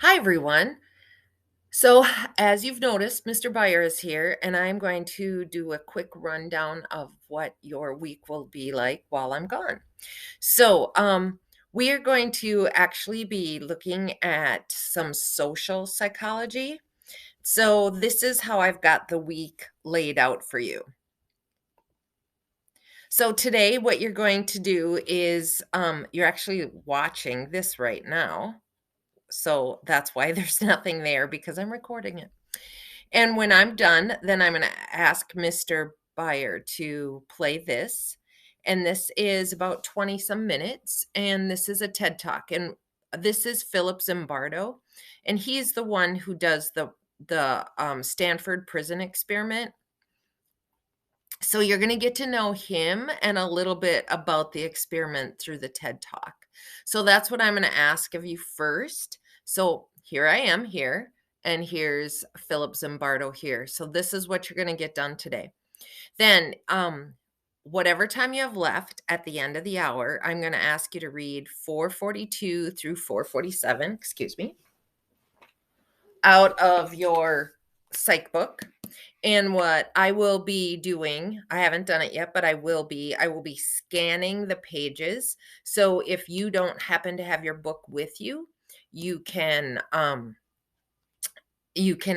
Hi, everyone. So, as you've noticed, Mr. Byer is here, and I'm going to do a quick rundown of what your week will be like while I'm gone. So, we are going to actually be looking at some social psychology. So, this is how I've got the week laid out for you. So, today, what you're going to do is you're actually watching this right now. So, that's why there's nothing there because I'm recording it. And when I'm done, then I'm going to ask Mr. Byer to play this. And this is about 20 some minutes. And this is a TED Talk. And this is Philip Zimbardo. And he's the one who does the Stanford prison experiment. So you're going to get to know him and a little bit about the experiment through the TED Talk. So that's what I'm going to ask of you first. So here I am here, and here's Philip Zimbardo here. So this is what you're going to get done today. Then, whatever time you have left at the end of the hour, I'm going to ask you to read 442 through 447, excuse me, out of your psych book. And what I will be doing, I haven't done it yet, but I will be scanning the pages. So if you don't happen to have your book with you, you can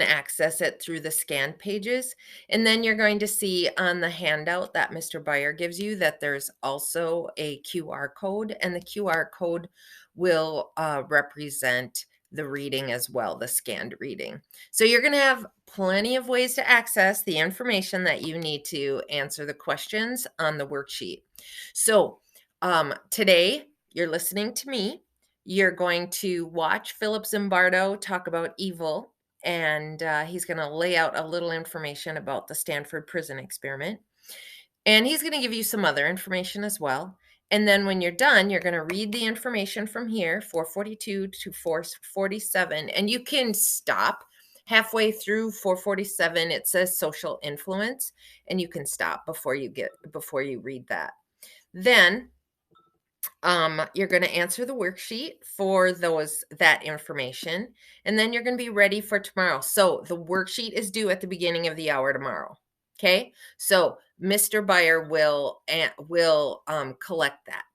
access it through the scanned pages. And then you're going to see on the handout that Mr. Byer gives you that there's also a QR code, and the QR code will represent the reading as well, the scanned reading. So you're going to have plenty of ways to access the information that you need to answer the questions on the worksheet. So today you're listening to me. You're going to watch Philip Zimbardo talk about evil, and he's going to lay out a little information about the Stanford prison experiment. And he's going to give you some other information as well. And then when you're done, you're going to read the information from here, 442 to 447, and you can stop halfway through 447. It says social influence, and you can stop before you read that. Then you're going to answer the worksheet for that information, and then you're going to be ready for tomorrow. So the worksheet is due at the beginning of the hour tomorrow. Okay, so Mr. Byer will collect that.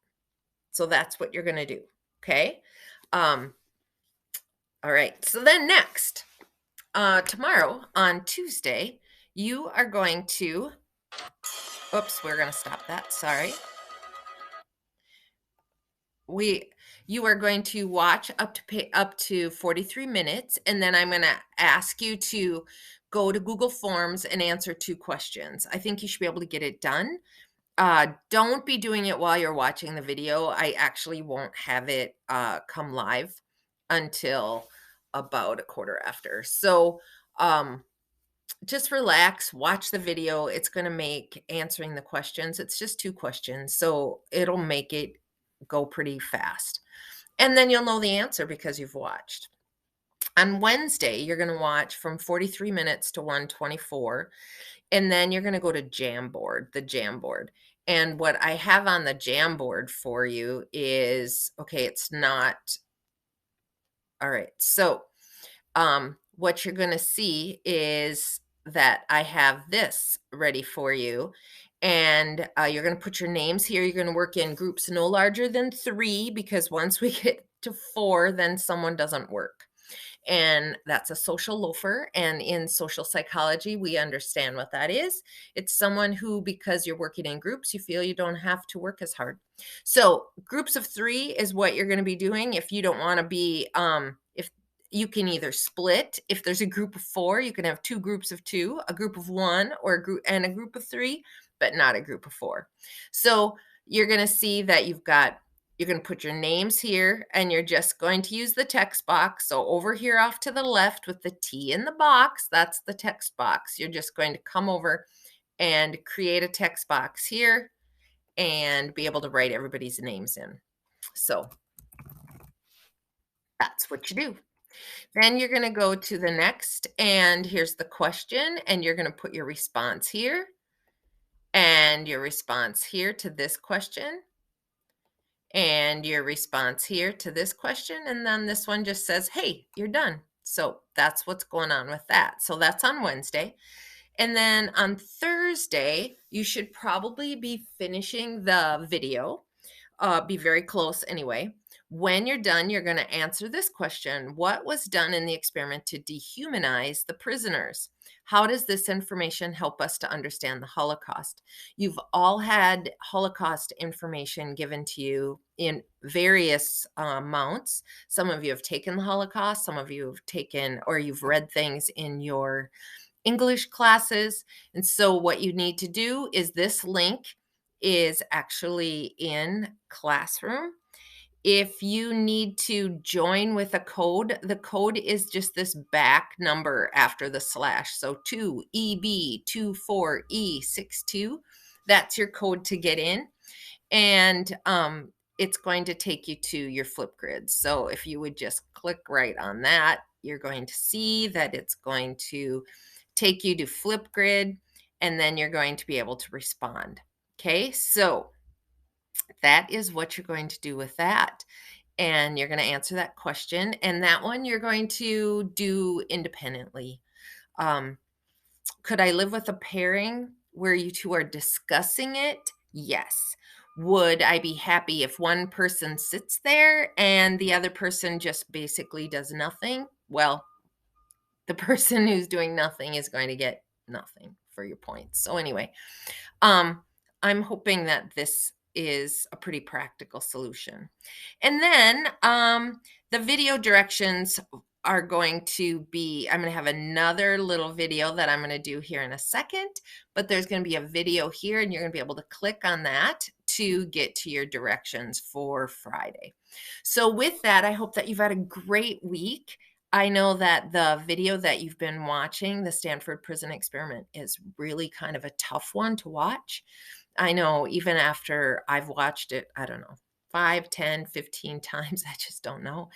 So that's what you're going to do. Okay. All right. So then next, tomorrow on Tuesday, you are going to. Oops, we're going to stop that. Sorry. You are going to watch up to 43 minutes, and then I'm going to ask you to go to Google Forms and answer 2 questions. I think you should be able to get it done. Don't be doing it while you're watching the video. I actually won't have it come live until about a quarter after. So just relax, watch the video. It's going to make answering the questions. It's just 2 questions, so it'll make it go pretty fast. And then you'll know the answer because you've watched. On Wednesday, you're going to watch from 43 minutes to 124, and then you're going to go to the Jamboard. And what I have on the Jamboard for you is, okay, it's not, all right. So what you're going to see is that I have this ready for you. And you're going to put your names here. You're going to work in groups no larger than 3, because once we get to 4, then someone doesn't work. And that's a social loafer. And in social psychology, we understand what that is. It's someone who, because you're working in groups, you feel you don't have to work as hard. So groups of 3 is what you're going to be doing. If you don't want to be, if you can either split, if there's a group of 4, you can have 2 groups of 2, a group of 1, or a group of 3, but not a group of 4. So you're going to see that you're going to put your names here, and you're just going to use the text box. So over here off to the left with the T in the box, that's the text box. You're just going to come over and create a text box here and be able to write everybody's names in. So that's what you do. Then you're going to go to the next, and here's the question, and you're going to put your response here and your response here to this question. and your response here to this question. And then this one just says, hey, you're done. So that's what's going on with that. So that's on Wednesday. And then on Thursday, you should probably be finishing the video. Be very close anyway. When you're done, you're going to answer this question. What was done in the experiment to dehumanize the prisoners? How does this information help us to understand the Holocaust? You've all had Holocaust information given to you in various amounts. Some of you have taken the Holocaust, some of you have taken or you've read things in your English classes. And so what you need to do is this link is actually in Classroom. If you need to join with a code, the code is just this back number after the slash. So 2EB24E62. That's your code to get in. And it's going to take you to your Flipgrid. So if you would just click right on that, you're going to see that it's going to take you to Flipgrid, and then you're going to be able to respond. Okay, so that is what you're going to do with that. And you're going to answer that question. And that one you're going to do independently. Could I live with a pairing where you two are discussing it? Yes. Would I be happy if one person sits there and the other person just basically does nothing? Well, the person who's doing nothing is going to get nothing for your points. So anyway, I'm hoping that this is a pretty practical solution. And then the video directions are going to be, I'm going to have another little video that I'm going to do here in a second, but there's going to be a video here and you're going to be able to click on that to get to your directions for Friday. So with that, I hope that you've had a great week. I know that the video that you've been watching, the Stanford Prison Experiment, is really kind of a tough one to watch. I know even after I've watched it, I don't know, 5, 10, 15 times, I just don't know.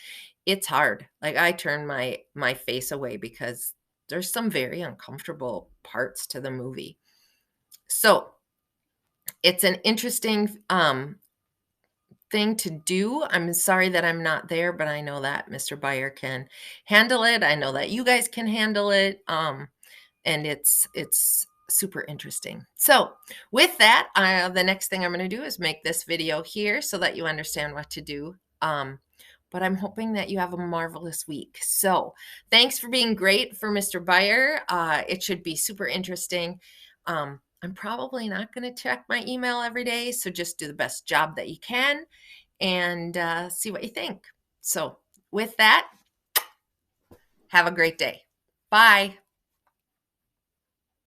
It's hard. Like I turn my face away because there's some very uncomfortable parts to the movie. So it's an interesting thing to do. I'm sorry that I'm not there, but I know that Mr. Beyer can handle it. I know that you guys can handle it. And it's super interesting. So with that, the next thing I'm going to do is make this video here so that you understand what to do. But I'm hoping that you have a marvelous week. So thanks for being great for Mr. Beyer. It should be super interesting. I'm probably not going to check my email every day, so just do the best job that you can and see what you think. So with that, have a great day. Bye.